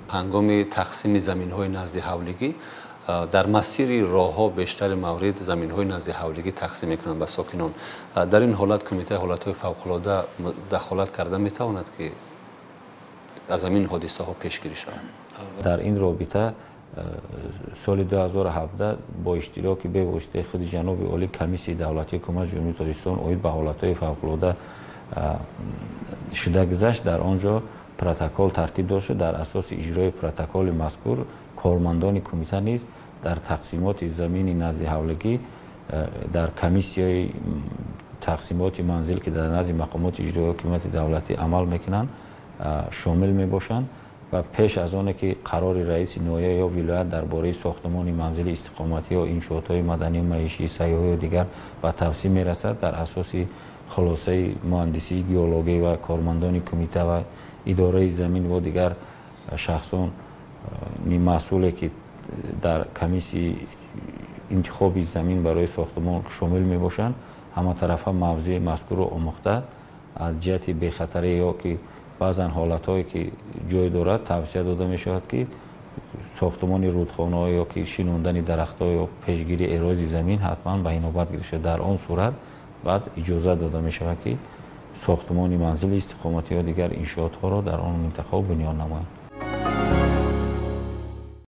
هنگام تقسیم زمین‌های نزد حولگی در مسیر راه‌ها بیشتر موارد زمین‌های نزد حولگی تقسیم می‌کنند به ساکنان. در این حالت کمیته حالت‌های فوق‌العاده دخالت کرده می‌تواند که از این حادثه‌ها پیشگیری شود. در این رابطه سال 2017 با اشتراک به واسطه خود جناب عالی کمیسیون دولتی حکومت جمهوری تاجیکستان اوید به حالت‌های فوق‌العاده شده گذشت. در آنجا پروتکل ترتیب داده شد. در اساس اجرای پروتکل مذکور کارمندان کمیته نیز در تقسیمات زمین نزد حولگی در کمیسیون تقسیمات منزل که در نزد مقامات اجرایی حکومت دولتی عمل میکنند شامل میباشند و پیش از آن که قرار رئیس ناحیه یا ولایت درباره ساختمان منزل استقامتی یا انشاءات مدنی معیشی سیاحی و دیگر به توصیه میرسد. در اساس خلاصه مهندسی گیولوژی و کارمندان کمیته و اداره زمین و دیگر شخصان مسئولی که در کمیسی انتخاب زمین برای ساختمان شامل می باشند همه طرفه موضوع مذکور و آموخته از جهت بخطری یا که بعضا حالت‌هایی که جای دارد توصیه داده می شود که ساختمان رودخانه‌ها یا که شیناندن درخت‌ها یا پیشگیری اراضی زمین حتما به نوبت گرفته شود. در آن صورت بعد اجازه داده می شود که ساختمان منزل استقامتی یا دیگر انشاءات ها را در آن منطقه بنیان نمایند.